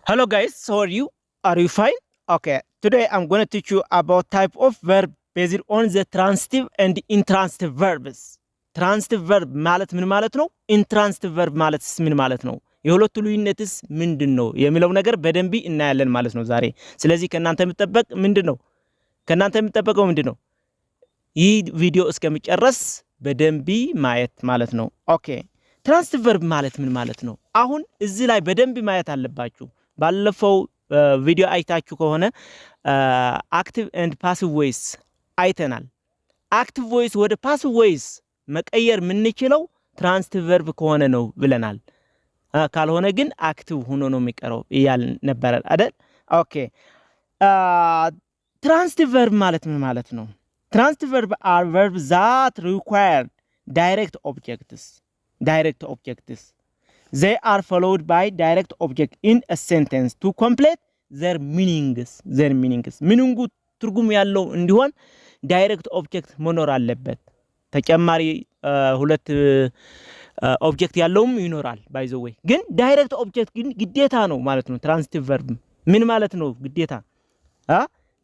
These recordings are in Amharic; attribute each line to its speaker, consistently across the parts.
Speaker 1: Hello guys, how are you? Are you fine? Okay, today I'm going to teach you about type of verb based on the transitive and intransitive verbs. Transitive verb ማለት ምን ማለት ነው? intransitive verb ማለትስ ምን ማለት ነው? የሁለቱ ልዩነትስ ምንድነው የሚለው ነገር በደንብ እናያለን ማለት ነው ዛሬ። ስለዚህ ከናንተ የሚጠበቅ ምንድነው? ከናንተ የሚጠበቀው ምንድነው? ይህ ቪዲዮ እስከሚጨርስ በደንብ ማየት ማለት ነው። ኦኬ ትራንሲቲቭ verb ማለት ምን ማለት ነው? አሁን እዚህ ላይ በደንብ ማየት አለባችሁ። ባለፈው ቪዲዮ አይታችሁ ከሆነ አክቲቭ ኤንድ ፓሲቭ ቮይስ አይተናል። አክቲቭ ቮይስ ወደ ፓሲቭ ቮይስ መቀየር የምንችለው ትራንሲቲቭ verb ከሆነ ነው ብለናል። ካልሆነ ግን አክቲቭ ሆኖ ነው የሚቀረው እያልን ነበር አይደል? ኦኬ ትራንሲቲቭ verb ማለት ምን ማለት ነው? ትራንሲቲቭ verb are verbs that require direct objects. Direct objects. They are followed by direct object in a sentence to complete their meanings. Their meanings. ሚኒንጉ ትርጉም ያለው እንዲሆን ዳይሬክት ኦብጀክት መኖር አለበት። ተጨማሪ ሁለት ኦብጀክት ያለውም ይኖራል ባይ ዘ ዌይ። ግን ዳይሬክት ኦብጀክት ግን ግዴታ ነው ማለት ነው። ትራንሲቲቭ verb ምን ማለት ነው ግዴታ?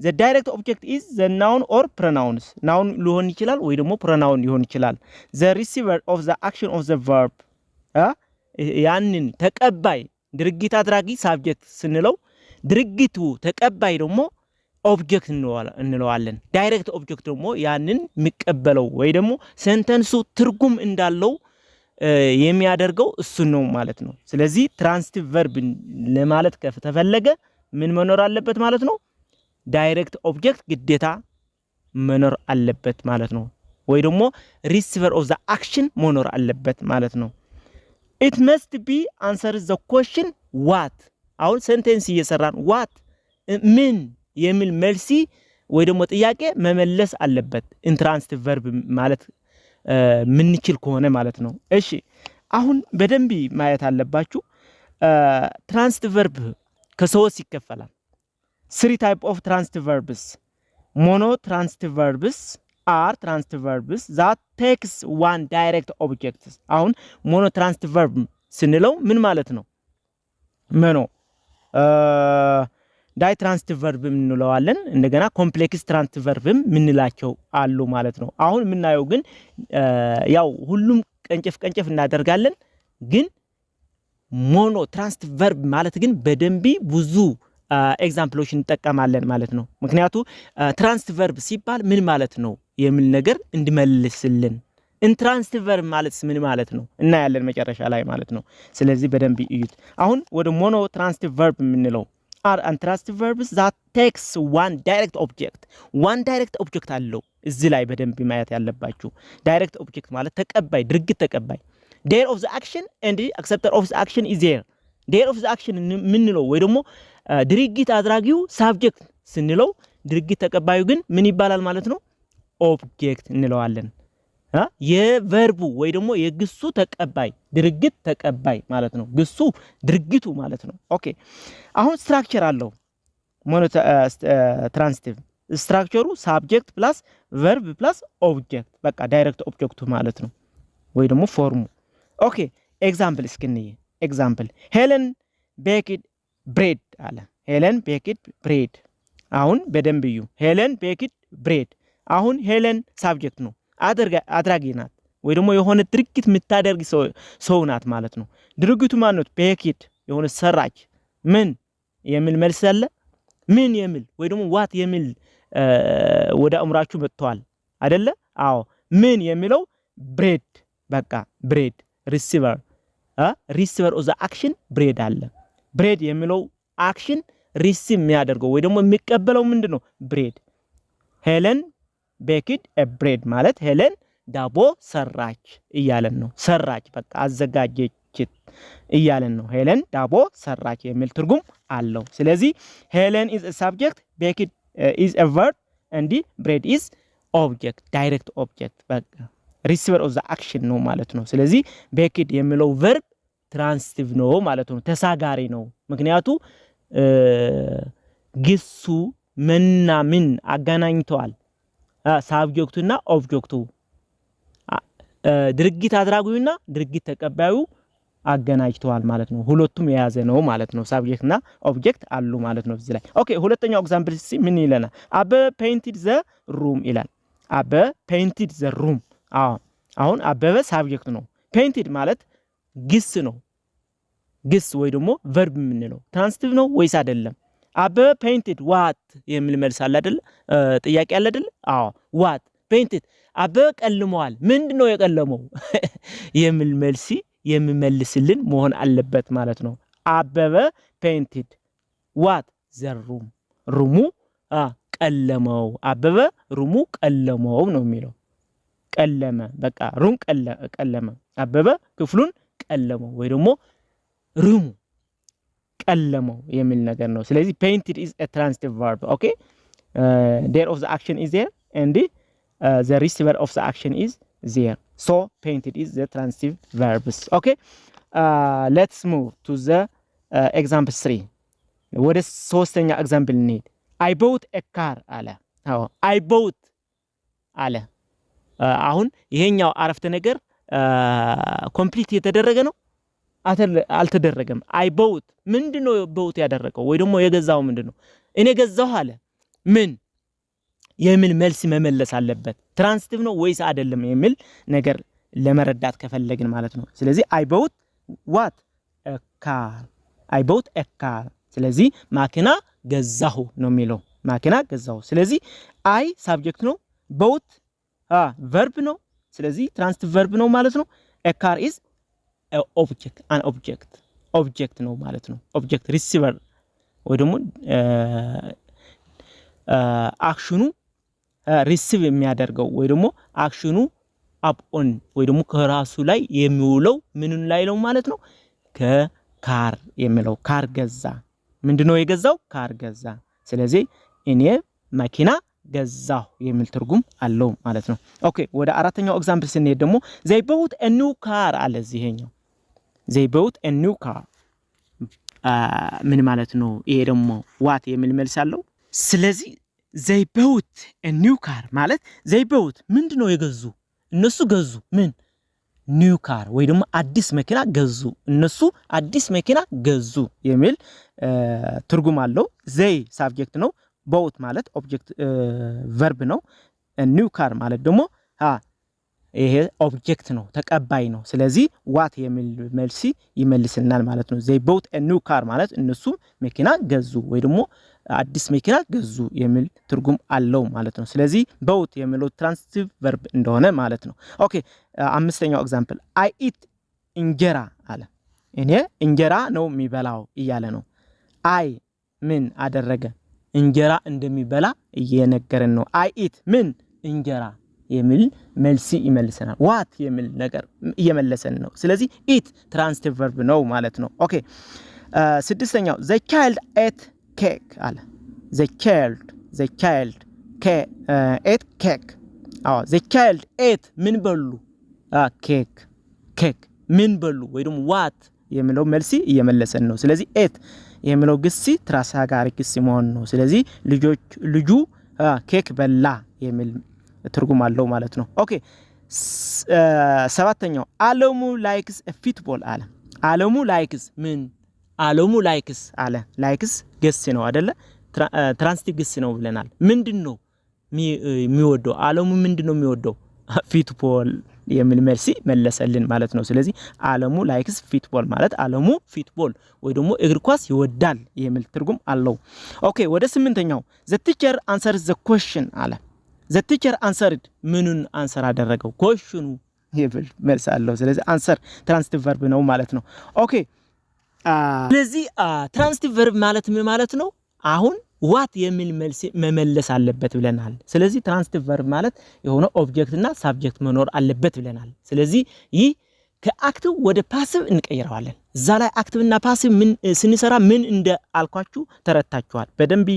Speaker 1: The direct object is the noun or pronouns. Noun ሊሆን ይችላል ወይ ደግሞ pronoun ሊሆን ይችላል. The receiver of the action of the verb. ያንን ተቀባይ ድርጊት አድራጊ ሳብጀክት ስንለው ድርጊቱ ተቀባይ ደግሞ ኦብጀክት እንለዋለን። ዳይሬክት ኦብጀክት ደግሞ ያንን የሚቀበለው ወይ ደግሞ ሴንተንሱ ትርጉም እንዳለው የሚያደርገው እሱ ነው ማለት ነው። ስለዚህ ትራንሲቲቭ verb ለማለት ከተፈለገ ምን መኖር አለበት ማለት ነው? ዳይሬክት ኦብጀክት ግዴታ መኖር አለበት ማለት ነው። ወይ ደግሞ receiver of the action መኖር አለበት ማለት ነው። It must be answers the question what. አሁን ሴንቴንስ እየሰራን what ምን የሚል መልሲ ወይ ደግሞ ጥያቄ መመለስ አለበት ኢንትራንሲቲቭ verb ማለት ምንችል ከሆነ ማለት ነው። እሺ አሁን በደንብ ማየት አለባችሁ። ትራንሲቲቭ verb ከሶስት ይከፈላል። Three type of transitive verbs. Mono transitive verbs are transitive verbs that takes one direct object. አሁን ሞኖ ትራንሲቲቭ verb ስንለው ምን ማለት ነው? ሞኖ ዳይ ትራንሲቲቭ verb እንለዋለን። እንደገና ኮምፕሌክስ ትራንሲቲቭ verb ምንላቸው አሉ ማለት ነው። አሁን የምናየው ግን ያው ሁሉም ቀንጨፍ እናደርጋለን። ግን ሞኖ ትራንሲቲቭ verb ማለት ግን በደንብ ብዙ ኤግዛምፕሎች እንጠቀማለን ማለት ነው። ምክንያቱ ትራንሲቲቭ verb ሲባል ምን ማለት ነው የሚል ነገር እንድመልስልን ኢንትራንሲቲቭ verb ማለት ምን ማለት ነው እናያለን መጨረሻ ላይ ማለት ነው። ስለዚህ በደንብ እዩት። አሁን ወደ ሞኖ ትራንሲቲቭ verb የምንለው are intransitive verbs that takes one direct object. one direct object አለው እዚህ ላይ በደንብ ማየት ያለባችሁ። ዳይሬክት ኦብጀክት ማለት ተቀባይ ድርጊት ተቀባይ there of the action and the acceptor of the action is there. there of the action ምንለው ወይ ደግሞ ድርጊት አድራጊው ሳብጀክት ስንለው ድርጊት ተቀባዩ ግን ምን ይባላል ማለት ነው? ኦብጀክት እንለዋለን። የቨርቡ ወይ ደግሞ የግሱ ተቀባይ ድርጊት ተቀባይ ማለት ነው። ግሱ ድርጊቱ ማለት ነው። ኦኬ አሁን ስትራክቸር አለው ሞኖ ትራንሲቲቭ ስትራክቸሩ ሳብጀክት ፕላስ ቨርብ ፕላስ ኦብጀክት በቃ ዳይሬክት ኦብጀክቱ ማለት ነው ወይ ደግሞ ፎርሙ። ኦኬ ኤግዛምፕል እስኪንይ ኤግዛምፕል ሄለን ቤክድ ብሬድ አለ። ሄለን ቤክድ ብሬድ። አሁን በደንብ እዩ። ሄለን ቤክድ ብሬድ። አሁን ሄለን ሳብጀክት ነው አድራጊ ናት ወይ ደግሞ የሆነ ድርጊት የምታደርግ ሰው ናት ማለት ነው። ድርጊቱ ማን ነው? ቤክድ የሆነ ሰራች። ምን የሚል መልስ አለ? ምን የሚል ወይ ደግሞ ዋት የሚል ወደ አእምሯችሁ መጥቷል አይደለ? አዎ ምን የሚለው ብሬድ በቃ ብሬድ ሪሲቨር ሪሲቨር ኦፍ ዘ አክሽን ብሬድ አለ። ብሬድ የሚለው አክሽን ሪሲቭ የሚያደርገው ወይ ደግሞ የሚቀበለው ምንድነው? ብሬድ። ሄለን ቤክድ ብሬድ ማለት ሄለን ዳቦ ሰራች እያለን ነው። ሰራች በቃ አዘጋጀች እያለን ነው። ሄለን ዳቦ ሰራች የሚል ትርጉም አለው። ስለዚህ ሄለን is a subject, ቤክድ is a verb and bread is object, direct object በቃ receiver of the action ነው ማለት ነው። ስለዚህ ቤክድ የሚለው verb ትራንሲቲቭ ነው ማለት ነው። ተሳጋሪ ነው። ምክንያቱ ግሱ ምንና ምን አገናኝተዋል። ሳብጀክቱና ኦብጀክቱ ድርጊት አድራጊውና ድርጊት ተቀባዩ አገናኝተዋል ማለት ነው ሁለቱም የያዘ ነው ማለት ነው ሳብጀክት እና ኦብጀክት አሉ ማለት ነው እዚህ ላይ ኦኬ ሁለተኛው ኤግዛምፕል ምን ይለናል አበበ ፔይንትድ ዘ ሩም ይላል አበበ ፔይንትድ ዘ ሩም አሁን አበበ ሳብጀክት ነው ፔይንትድ ማለት ግስ ነው ግስ ወይ ደግሞ ቨርብ ምንለው ትራንሲቲቭ ነው ወይስ አይደለም አበበ ፔይንትድ ዋት የሚል መልስ አለ አይደል ጥያቄ አለ አይደል ዋት ፔይንትድ አበበ ቀልሟል ምንድነው የቀለመው የሚል መልስ የሚመልስልን መሆን አለበት ማለት ነው አበበ ፔይንትድ ዋት ዘ ሩም ሩሙ ቀለመው አበበ ሩሙ ቀለመው ነው የሚለው ቀለመ በቃ ሩም ቀለመ አበበ ክፍሉን ቀለመው ወይ ደግሞ ሩሙ ቀለመው የሚል ነገር ነው ስለዚህ painted is a transitive verb okay there of the action is there and the receiver of the action is there so painted is the transitive verbs okay let's move to the example 3 ወደ ሶስተኛ ኤግዛምፕል እንሂድ I bought a car አለ I bought አለ አሁን ይሄኛው አረፍተ ነገር ኮምፕሊት የተደረገ ነው አልተደረገም I bought ምንድነው bought ያደረገው ወይ ደግሞ የገዛው ምንድነው እኔ ገዛው አለ ምን የሚል መልስ መመለስ አለበት ትራንሲቲቭ ነው ወይስ አይደለም የሚል ነገር ለመረዳት ከፈለግን ማለት ነው ስለዚህ I bought what a car I bought a car ስለዚህ ማኪና ገዛሁ ነው የሚለው ማኪና ገዛሁ ስለዚህ I ሳብጀክት ነው bought verb ነው ስለዚህ ትራንሲቲቭ verb ነው ማለት ነው a car is object an object ነው ማለት ነው object receiver ወይ ደግሞ አክሽኑ ሪሲቭ የሚያደርገው ወይ ደግሞ አክሽኑ up on ወይ ደግሞ ከራሱ ላይ የሚውለው ምንን ላይ ነው ማለት ነው ከካር የሚለው ካር ገዛ ምንድነው የገዛው ካር ገዛ ስለዚህ እኔ መኪና ገዛሁ የሚል ትርጉም አለው ማለት ነው ኦኬ ወደ አራተኛው ኤግዛምፕል ስንሄድ ደግሞ they bought a new car አለ እዚህኛው they bought a new car ምን ማለት ነው ይሄ ደግሞ what የሚል መልስ አለው ስለዚህ they bought a new car ማለት they bought ምንድነው የገዙ እነሱ ገዙ ምን new car ወይ ደግሞ አዲስ መኪና ገዙ እነሱ አዲስ መኪና ገዙ የሚል ትርጉም አለው they subject ነው bought ማለት object verb ነው new car ማለት ደግሞ ይሄ ኦብጀክት ነው ተቀባይ ነው ስለዚህ what የሚል መልስ ይመልስልናል ማለት ነው they bought a new car ማለት እነሱ መኪና ገዙ ወይ ደግሞ አዲስ መኪና ገዙ የሚል ትርጉም አለው ማለት ነው ስለዚህ bought የሚለው ትራንሲቲቭ verb እንደሆነ ማለት ነው ኦኬ አምስተኛው ኤግዛምፕል I eat እንጀራ አለ እኔ እንጀራ ነው የሚበላው እያለ ነው I ምን አደረገ እንጀራ እንደሚበላ እየነገረን ነው I eat ምን እንጀራ የሚል መልስ ይመልሰናል what የሚል ነገር እየመለሰን ነው ስለዚህ eat transitive verb ነው ማለት ነው ኦኬ ስድስተኛው the child ate cake አለ the child ate cake the child ate ምን በሉ cake ምን በሉ ወይ ደግሞ what የሚለው መልስ እየመለሰን ነው ስለዚህ ate የሚለው ግስ ትራሳጋሪ ግስ መሆን ነው ስለዚህ ልጁ ኬክ በላ የሚል ትርጉም አለው ማለት ነው ኦኬ ሰባተኛው አለሙ ላይክስ ፉትቦል አለ አለሙ ላይክስ ምን አለሙ ላይክስ አለ ላይክስ ግስ ነው አይደለ ትራንሲቲቭ ግስ ነው ብለናል ምንድነው የሚወደው አለሙ ምንድነው የሚወደው ፉትቦል የሚል መልስ መለሰልን ማለት ነው ስለዚህ አለሙ ላይክስ ፉትቦል ማለት አለሙ ፉትቦል ወይ ደግሞ እግር ኳስ ይወዳል የሚል ትርጉም አለው ኦኬ ወደ ስምንተኛው the teacher answers the question አለ the teacher answered ምኑን አንሰር አደረገው question የሚል መልስ አለው ስለዚህ answer transitive verb ነው ማለት ነው ኦኬ ስለዚህ transitive verb ማለት ምን ማለት ነው አሁን what የሚል መልስ መመለስ አለበት ብለናል ስለዚህ transitive verb ማለት የሆነ ኦብጀክት እና ሳብጀክት መኖር አለበት ብለናል ስለዚህ ይህ ከአክቲቭ ወደ ፓሲቭ እንቀይረዋለን እዛ ላይ አክቲቭ እና ፓሲቭ ምን ስንሰራ ምን እንደ አልኳችሁ ተረታችኋል በደንብ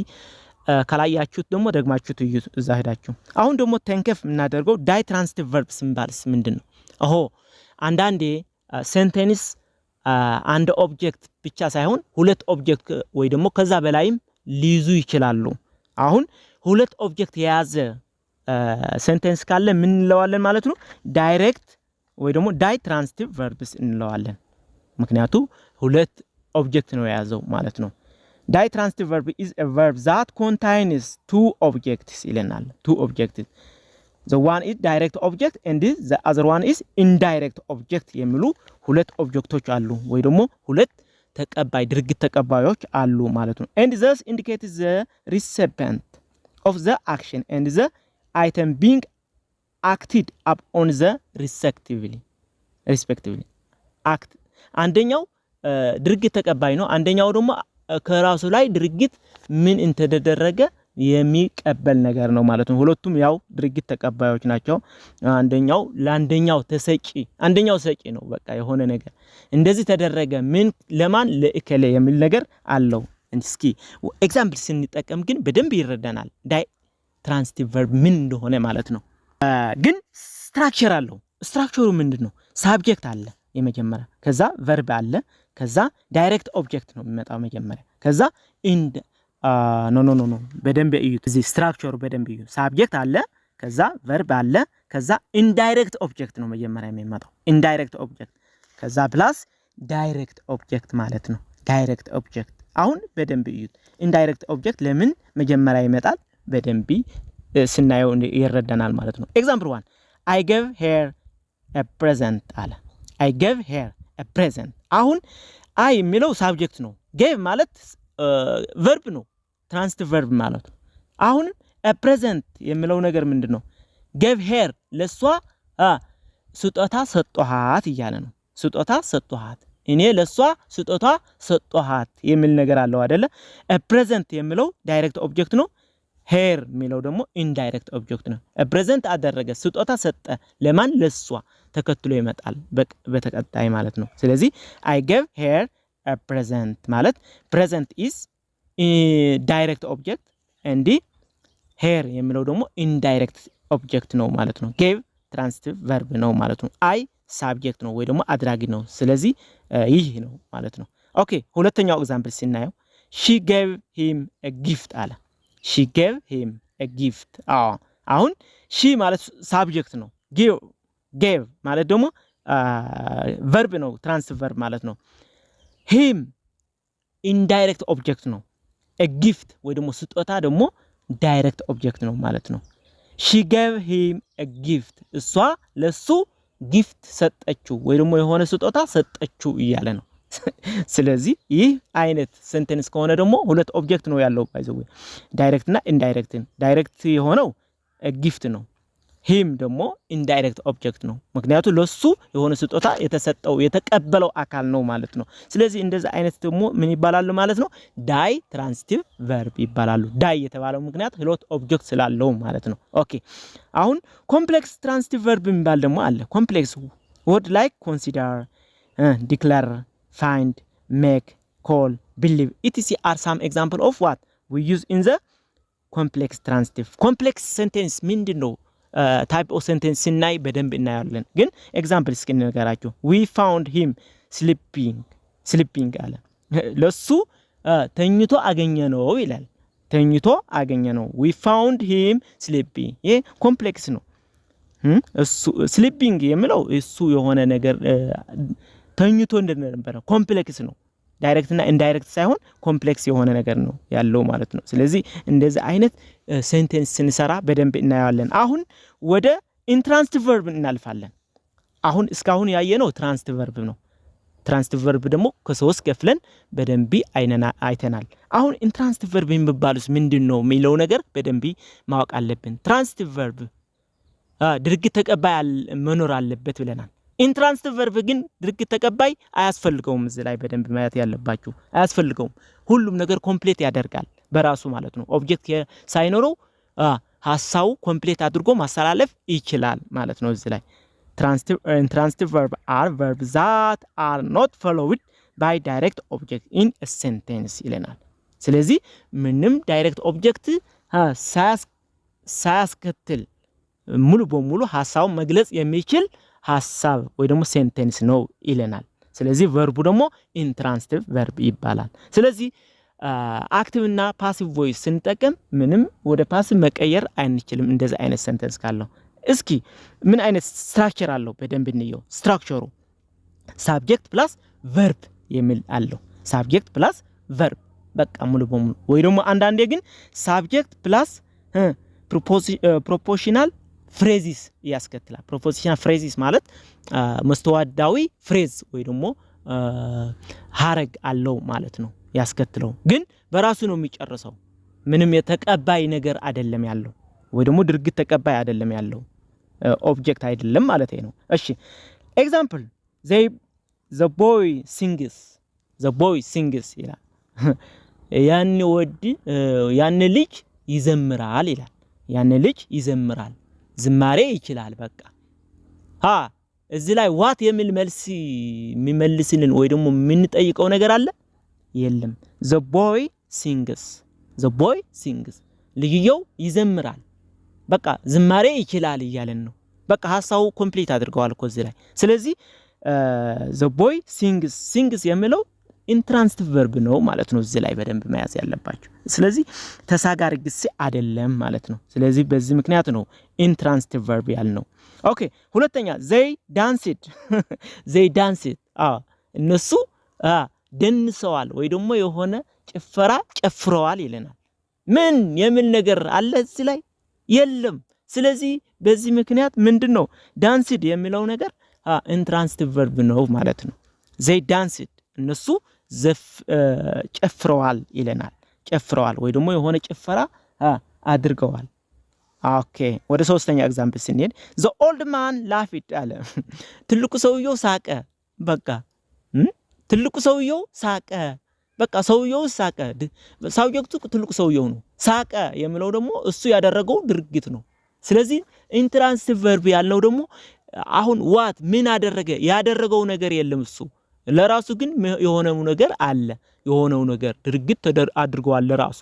Speaker 1: ካላያችሁት ደግሞ ደግማችሁት እዩ እዛ ሄዳችሁ አሁን ደግሞ ተንከፍ እናደርገው ዳይ ትራንሲቲቭ ቨርብ ሲምባልስ ምንድነው አንዳንዴ ሴንቴንስ አንድ ኦብጀክት ብቻ ሳይሆን ሁለት ኦብጀክት ወይ ደግሞ ከዛ በላይም ሊይዙ ይችላሉ አሁን ሁለት ኦብጀክት የያዘ ሴንቴንስ ካለ ምን እንለዋለን ማለት ነው ዳይሬክት ወይ ደግሞ ዳይ ትራንሲቲቭ ቨርብስ እንለዋለን ምክንያቱ ሁለት ኦብጀክት ነው የያዘው ማለት ነው። ዳይትራንስቲቭ ቨርብ is a verb that contains two objects ይለናል። two objects. The one is direct object and the other one is indirect object የሚሉ ሁለት ኦብጀክቶች አሉ ወይ ደግሞ ሁለት ተቀባይ ድርጊት ተቀባዮች አሉ ማለት ነው። and thus indicates the recipient of the action and the item being acted upon the respectively act አንደኛው ድርጊት ተቀባይ ነው፣ አንደኛው ደግሞ ከራሱ ላይ ድርጊት ምን እንደተደረገ የሚቀበል ነገር ነው ማለት ነው። ሁለቱም ያው ድርጊት ተቀባዮች ናቸው። አንደኛው ለአንደኛው ተሰጪ አንደኛው ሰጪ ነው። በቃ የሆነ ነገር እንደዚህ ተደረገ ምን ለማን ለእከለ የሚል ነገር አለው። እስኪ ኤግዛምፕል ስንጠቀም ግን በደንብ ይረዳናል ዳይ ትራንስቲቭ ቨርብ ምን እንደሆነ ማለት ነው። ግን ስትራክቸር አለው። ስትራክቸሩ ምንድነው? ሳብጀክት አለ የመጀመሪያ፣ ከዛ ቨርብ አለ፣ ከዛ ዳይሬክት ኦብጀክት ነው የሚመጣው መጀመሪያ፣ ከዛ ኢንድ ኖ በደንብ እዩት። እዚህ ስትራክቸሩ በደንብ እዩ። ሳብጀክት አለ፣ ከዛ ቨርብ አለ፣ ከዛ ኢንዳይሬክት ኦብጀክት ነው መጀመሪያ የሚመጣው ኢንዳይሬክት ኦብጀክት፣ ከዛ ፕላስ ዳይሬክት ኦብጀክት ማለት ነው። ዳይሬክት ኦብጀክት አሁን በደንብ እዩት። ኢንዳይሬክት ኦብጀክት ለምን መጀመሪያ ይመጣል በደንብ ስናየው ይረዳናል ማለት ነው። ኤግዛምፕል 1 I gave her a present አለ። I gave her a present። አሁን አይ የሚለው ሳብጀክት ነው። gave ማለት ቨርብ ነው፣ ትራንስቲቭ ቨርብ ማለት ነው። አሁን a present የሚለው ነገር ምንድነው? gave her ለሷ ስጦታ ሰጠኋት እያለ ነው። ስጦታ ሰጠኋት፣ እኔ ለሷ ስጦታ ሰጠኋት የሚል ነገር አለው አይደለ? a present የሚለው ዳይሬክት ኦብጀክት ነው። ሄር የሚለው ደግሞ ኢንዳይሬክት ኦብጀክት ነው። ፕሬዘንት አደረገ ስጦታ ሰጠ ለማን? ለሷ ተከትሎ ይመጣል በተቀጣይ ማለት ነው። ስለዚህ I gave her a present ማለት present is direct object and her የሚለው ደግሞ indirect object ነው ማለት ነው። gave transitive verb ነው ማለት ነው። I subject ነው ወይ ደግሞ አድራጊ ነው። ስለዚህ ይህ ነው ማለት ነው። ኦኬ ሁለተኛው ኤግዛምፕል ሲናየው she gave him a gift አለ። she gave him a gift። አሁን she ማለት ሳብጀክት ነው። gave ማለት ደግሞ ቨርብ ነው፣ ትራንስቲቭ ቨርብ ማለት ነው። him indirect object ነው። a gift ወይ ደግሞ ስጦታ ደግሞ ዳይሬክት ኦብጀክት ነው ማለት ነው። she gave him a gift እሷ ለሱ ጊፍት ሰጠችው ወይ ደግሞ የሆነ ስጦታ ሰጠችው እያለ ነው። ስለዚህ ይህ አይነት ሴንቴንስ ከሆነ ደግሞ ሁለት ኦብጀክት ነው ያለው ባይዘው ዳይሬክት እና ኢንዳይሬክት። ዳይሬክት የሆነው ጊፍት ነው። ሂም ደግሞ ኢንዳይሬክት ኦብጀክት ነው፣ ምክንያቱም ለሱ የሆነ ስጦታ የተሰጠው የተቀበለው አካል ነው ማለት ነው። ስለዚህ እንደዚህ አይነት ደግሞ ምን ይባላሉ ማለት ነው? ዳይ ትራንስቲቭ ቨርብ ይባላሉ። ዳይ የተባለው ምክንያት ሁለት ኦብጀክት ስላለው ማለት ነው። ኦኬ አሁን ኮምፕሌክስ ትራንስቲቭ ቨርብ የሚባል ደግሞ አለ። ኮምፕሌክስ ወርድ ላይክ ኮንሲደር፣ ዲክሌር፣ find, make, call, believe, etc. are some example of what we use in the complex transitive. complex sentence ምንድነው? type of sentence ስናይ በደንብ እናያለን። ግን ኤግዛምፕል እስኪ እንነግራችሁ። we found him sleeping አለ። ለሱ ተኝቶ አገኘነው ይላል። ተኝቶ አገኘነው። we found him sleeping። ይሄ ኮምፕሌክስ ነው። እሱ sleeping የሚለው እሱ የሆነ ነገር ተኝቶ እንደነበረ ኮምፕሌክስ ነው። ዳይሬክት እና ኢንዳይሬክት ሳይሆን ኮምፕሌክስ የሆነ ነገር ነው ያለው ማለት ነው። ስለዚህ እንደዚህ አይነት ሴንቴንስ ስንሰራ በደንብ እናያለን። አሁን ወደ ኢንትራንሲቲቭ ቨርብ እናልፋለን። አሁን እስካሁን ያየነው ትራንሲቲቭ ቨርብ ነው። ትራንሲቲቭ ቨርብ ደግሞ ከሶስት ከፍለን በደንብ አይተናል። አሁን ኢንትራንሲቲቭ ቨርብ የሚባሉት ምንድነው የሚለው ነገር በደንብ ማወቅ አለብን። ትራንሲቲቭ ቨርብ ድርጊት ተቀባይ መኖር አለበት ብለናል። ኢንትራንሲቲቭ ቨርብ ግን ድርጊት ተቀባይ አያስፈልገውም። እዚህ ላይ በደንብ ማየት ያለባችሁ አያስፈልገውም። ሁሉም ነገር ኮምፕሊት ያደርጋል በራሱ ማለት ነው። ኦብጀክት ሳይኖረው ሐሳቡ ኮምፕሊት አድርጎ ማስተላለፍ ይችላል ማለት ነው። እዚህ ላይ intransitive verb are verbs that are not followed by direct object in a sentence ይለናል። ስለዚህ ምንም ዳይሬክት ኦብጀክት ሳያስከትል ሙሉ በሙሉ ሐሳቡ መግለጽ የሚችል ሐሳብ ወይ ደግሞ ሴንቴንስ ነው ይለናል። ስለዚህ ቨርቡ ደግሞ ኢንትራንሲቲቭ ቨርብ ይባላል። ስለዚህ አክቲቭ እና ፓሲቭ ቮይስ ስንጠቀም ምንም ወደ ፓሲቭ መቀየር አንችልም እንደዚህ አይነት ሴንቴንስ ካለው። እስኪ ምን አይነት ስትራክቸር አለው በደንብ እንየው። ስትራክቸሩ ሳብጀክት ፕላስ verb የሚል አለው subject plus verb በቃ ሙሉ በሙሉ ወይ ደግሞ አንዳንዴ ግን subject plus propositional phrases ያስከትላል propositional phrases ማለት መስተዋዳዊ phrase ወይ ደግሞ ሐረግ አለው ማለት ነው ያስከትለው ግን በራሱ ነው የሚጨርሰው ምንም የተቀባይ ነገር አይደለም ያለው ወይ ደግሞ ድርጊት ተቀባይ አይደለም ያለው ኦብጀክት አይደለም ማለት ነው እሺ ኤግዛምፕል the boy sings ይላል ያን ልጅ ይዘምራል ይላል ያን ልጅ ይዘምራል ዝማሬ ይችላል በቃ እዚህ ላይ what የሚል መልስ የሚመልስልን ወይ ደግሞ ምን ጠይቀው ነገር አለ የለም the boy sings ልጅየው ይዘምራል በቃ ዝማሬ ይችላል ይያለን ነው በቃ ሐሳቡ ኮምፕሊት አድርገዋል እኮ እዚህ ላይ ስለዚህ the boy sings የሚለው ኢንትራንሲቲቭ ቨርብ ነው ማለት ነው እዚህ ላይ በደንብ መያዝ ያለባችሁ ስለዚህ ተሳጋሪ ግስ አይደለም ማለት ነው ስለዚህ በዚህ ምክንያት ነው ኢንትራንሲቲቭ ቨርብ ያልነው ኦኬ ሁለተኛ they danced እነሱ ደንሰዋል ወይ ደግሞ የሆነ ጭፈራ ጨፍረዋል ይለናል ምን የሚል ነገር አለ እዚህ ላይ የለም ስለዚህ በዚህ ምክንያት ምንድነው danced የሚለው ነገር ኢንትራንሲቲቭ ቨርብ ነው ማለት ነው they danced እነሱ ጨፍረዋል ይለናል ጨፍረዋል ወይ ደግሞ የሆነ ጭፈራ አድርገዋል ኦኬ ወደ ሶስተኛ ኤግዛምፕል ስንሄድ the old man laughed አለ ትልቁ ሰውየው ሳቀ በቃ ትልቁ ሰውየው ሳቀ በቃ ሰውየው ሳቀ ሰውየው ትልቁ ሰውየው ነው ሳቀ የሚለው ደግሞ እሱ ያደረገው ድርጊት ነው ስለዚህ ኢንትራንሲቲቭ ቨርብ ያለው ደግሞ አሁን what ምን አደረገ ያደረገው ነገር የለም እሱ ለራሱ ግን የሆነው ነገር አለ የሆነው ነገር ድርጊት አድርጓል ለራሱ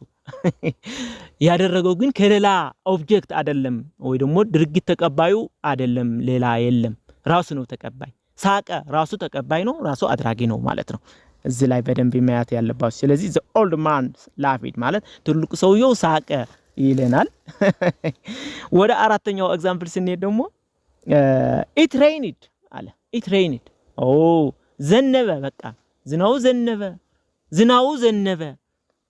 Speaker 1: ያደረገው ግን ከሌላ ኦብጀክት አይደለም ወይ ደግሞ ድርጊት ተቀባዩ አይደለም ሌላ የለም ራሱ ነው ተቀባይ ሳቀ ራሱ ተቀባይ ነው ራሱ አድራጊ ነው ማለት ነው እዚህ ላይ በደንብ ማየት ያለባችሁ ስለዚህ the old man laughed ማለት ትልቁ ሰውየው ሳቀ ይለናል ወደ አራተኛው ኤግዛምፕል ስንሄድ ደግሞ it rained አለ it rained ዘነበ በቃ ዝናው ዘነበ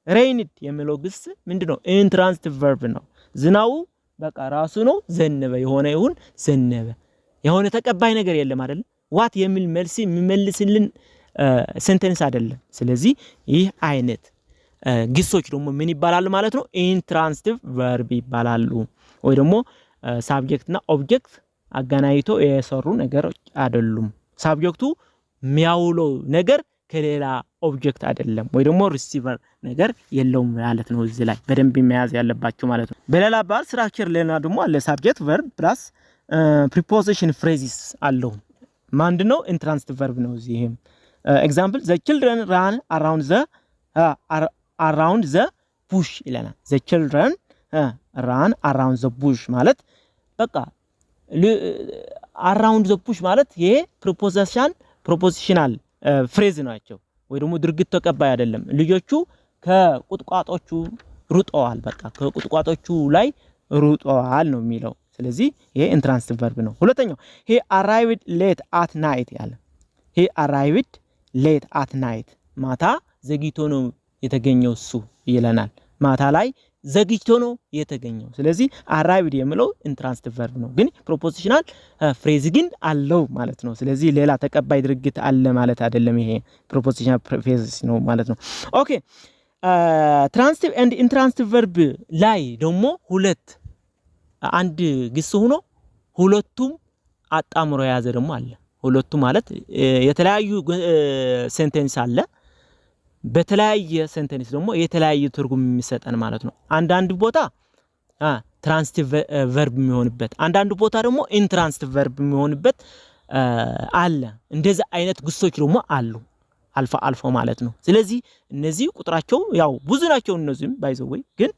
Speaker 1: rained የሚለው ግስ ምንድነው ኢንትራንሲቲቭ ቨርብ ነው ዝናው በቃ ራሱ ነው ዘነበ የሆነ ይሁን ዘነበ የሆነ ተቀባይ ነገር የለም አይደል what የሚል መልስ የሚመልስልን ሴንተንስ አይደለም ስለዚህ ይህ አይነት ግሶች ደግሞ ምን ይባላሉ ማለት ነው ኢንትራንሲቲቭ ቨርብ ይባላሉ ወይ ደግሞ ሳብጀክት እና ኦብጀክት አገናኝቶ የሰሩ ነገሮች አይደሉም ሳብጀክቱ የሚያውለው ነገር ከሌላ ኦብጀክት አይደለም ወይ ደግሞ ሪሲቨር ነገር የለውም ማለት ነው እዚህ ላይ በደንብ መያዝ ያለባችሁ ማለት ነው በሌላ ባር ስትራክቸር ለና ደግሞ አለ ሳብጀክት ቨርብ ፕላስ ፕሪፖዚሽን ፍሬዝስ አለው ማንድነው ኢንትራንሲቲቭ ቨርብ ነው እዚህም ኤግዛምፕል the children ran around the bush ይለናል the children ran around the bush ማለት በቃ around the bush ማለት ይሄ ፕሮፖዚሽናል ፍሬዝ ናቸው ወይ ደግሞ ድርጊት ተቀባይ አይደለም ልጆቹ ከቁጥቋጦቹ ሩጠዋል በቃ ከቁጥቋጦቹ ላይ ሩጠዋል ነው የሚለው ስለዚህ ይሄ ኢንትራንሲቲቭ ቨርብ ነው ሁለተኛው he arrived late at night ያለ he arrived late at night ማታ ዘግይቶ ነው የተገኘው እሱ ይለናል ማታ ላይ ዘግይቶ ነው የተገኘው ስለዚህ arrived የሚለው ኢንትራንሲቲቭ ቨርብ ነው ግን ፕሮፖዚሽናል ፍሬዝ ግን አለው ማለት ነው ስለዚህ ሌላ ተቀባይ ድርጊት አለ ማለት አይደለም ይሄ ፕሮፖዚሽናል ፍሬዝ ነው ማለት ነው ኦኬ ትራንሲቲቭ ኤንድ ኢንትራንሲቲቭ ቨርብ ላይ ደግሞ ሁለት አንድ ግስ ሆኖ ሁለቱም አጣምሮ የያዘ ደግሞ አለ ሁለቱ ማለት የተለያዩ ሴንቴንስ አለ በተለያየ ሴንቴንስ ደግሞ የተለያየ ትርጉም የሚሰጠን ማለት ነው አንዳንድ ቦታ ትራንሲቲቭ ቨርብ የሚሆንበት አንዳንድ ቦታ ደግሞ ኢንትራንሲቲቭ ቨርብ የሚሆንበት አለ እንደዛ አይነት ግሶች ደግሞ አሉ አልፎ ማለት ነው ስለዚህ እነዚህ ቁጥራቸው ያው ብዙ ናቸው እነዚህም ባይዘው ግን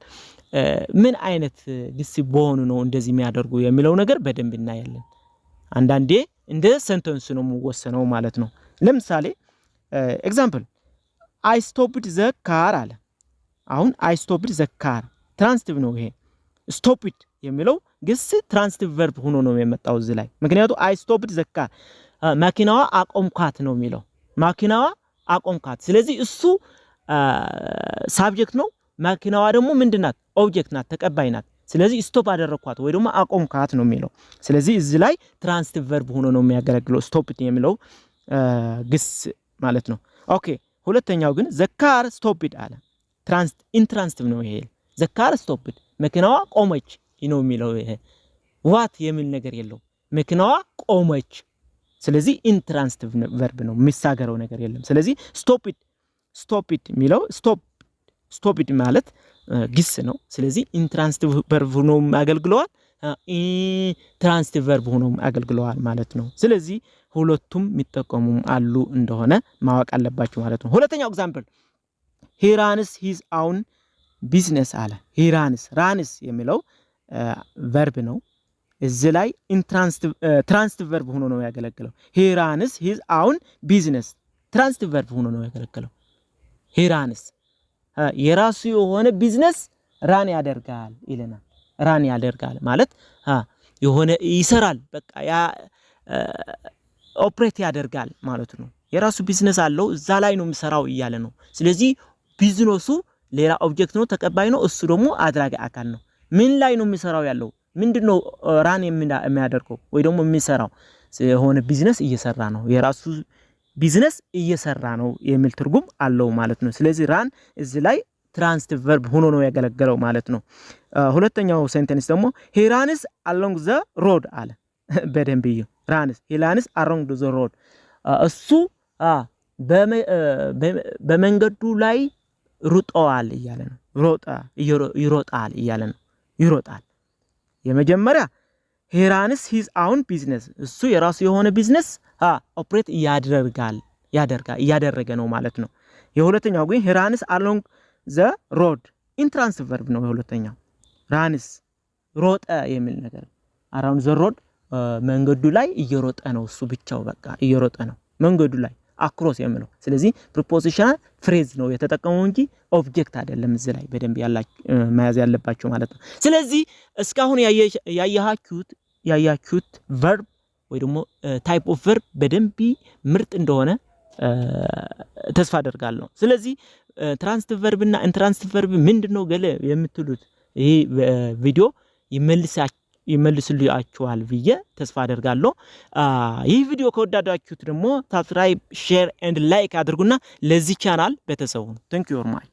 Speaker 1: ምን አይነት ግስ በሆኑ ነው እንደዚህ የሚያደርጉ የሚለው ነገር በደንብ እናያለን አንዳንዴ እንደ ሴንተንስ ነው የሚወሰነው ማለት ነው ለምሳሌ ኤግዛምፕል I stopped the car አለ አሁን I stopped the car ትራንሲቲቭ ነው ይሄ stopped የሚለው ግስ ትራንሲቲቭ ቨርብ ሆኖ ነው የመጣው እዚህ ላይ ምክንያቱም I stopped the car መኪናዋ አቆምኳት ነው የሚለው ማኪናዋ አቆምካት ስለዚህ እሱ ሳብጀክት ነው ማኪናዋ ደግሞ ምንድናት ኦብጀክት ናት ተቀባይ ናት ስለዚህ ስቶፕ አደረኳት ወይ ደግሞ አቆምካት ነው የሚለው ስለዚህ እዚህ ላይ ትራንሲቲቭ ቨርብ ሆኖ ነው የሚያገለግለው ስቶፕድ የሚለው ግስ ማለት ነው ኦኬ ሁለተኛው ግን the car stopped አለ ኢንትራንሲቲቭ ነው ይሄ the car stopped መኪናዋ ቆመች ነው የሚለው ይሄ what የሚል ነገር የለው መኪናዋ ቆመች ስለዚህ ኢንትራንሲቲቭ ቨርብ ነው የሚሳገረው ነገር የለም ስለዚህ stop it የሚለው stop it ማለት ግስ ነው ስለዚህ ኢንትራንሲቲቭ ቨርብ ሆኖ ያገለግለዋል ትራንሲቲቭ ቨርብ ሆኖ ያገለግለዋል ማለት ነው ስለዚህ ሁለቱም የሚጠቀሙ አሉ እንደሆነ ማወቅ አለባችሁ ማለት ነው ሁለተኛው ኤግዛምፕል he runs his own business አለ he runs የሚለው ቨርብ ነው እዚህ ላይ ትራንሲቲቭ ቨርብ ሆኖ ነው ያገለግለው he runs his own business ትራንሲቲቭ ቨርብ ሆኖ ነው ያገለግለው he runs የራሱ የሆነ ቢዝነስ ራን ያደርጋል ይለናል ራን ያደርጋል ማለት የሆነ ይሰራል በቃ ያ ኦፕሬት ያደርጋል ማለት ነው የራሱ ቢዝነስ አለው እዛ ላይ ነው የሚሰራው ይያለ ነው ስለዚህ ቢዝነሱ ሌላ ኦብጀክት ነው ተቀባይ ነው እሱ ደግሞ አድራጊ አካል ነው ምን ላይ ነው የሚሰራው ያለው ምንድነው ራን የሚያደርገው ወይ ደግሞ የሚሰራው የሆነ ቢዝነስ እየሰራ ነው የራሱ ቢዝነስ እየሰራ ነው የሚል ትርጉም አለው ማለት ነው ስለዚህ ራን እዚህ ላይ ትራንሲቲቭ ቨርብ ሆኖ ነው ያገለገለው ማለት ነው ሁለተኛው ሴንቴንስ ደግሞ he runs along the road አለ በደንብ ይዩ he runs along the road እሱ በመንገዱ ላይ ሩጧል ይያለ ነው ይሮጣል ይያለ ነው ይሮጣል የመጀመሪያ he runs his own business እሱ የራሱ የሆነ ቢዝነስ ኦፕሬት ያደረገ ነው ማለት ነው የሁለተኛው ግን he runs along the road ኢንትራንሲቲቭ ቨርብ ነው የሁለተኛው runs ሮጠ የሚል ነገር around the road መንገዱ ላይ እየሮጠ ነው እሱ ብቻው በቃ እየሮጠ ነው መንገዱ ላይ አክሮስ የሚለው ስለዚህ ፕሪፖዚሽናል ፍሬዝ ነው የተጠቀመው እንጂ ኦብጀክት አይደለም እዚህ ላይ በደንብ መያዝ ያለባችሁ ማለት ነው ስለዚህ እስካሁን ያያችሁት ቨርብ ወይ ደግሞ ታይፕ ኦፍ ቨርብ በደንብ ምርጥ እንደሆነ ተስፋ አደርጋለሁ ስለዚህ ትራንሲቲቭ ቨርብ እና ኢንትራንሲቲቭ ቨርብ ምንድነው ገለ የምትሉት ይሄ ቪዲዮ ይመልስልያችኋል ብዬ ተስፋ አደርጋለሁ ይህ ቪዲዮ ከወደዳችሁት ደግሞ ሰብስክራይብ ሼር ኤንድ ላይክ አድርጉና ለዚህ ቻናል ቤተሰብ ሁኑ thank you very much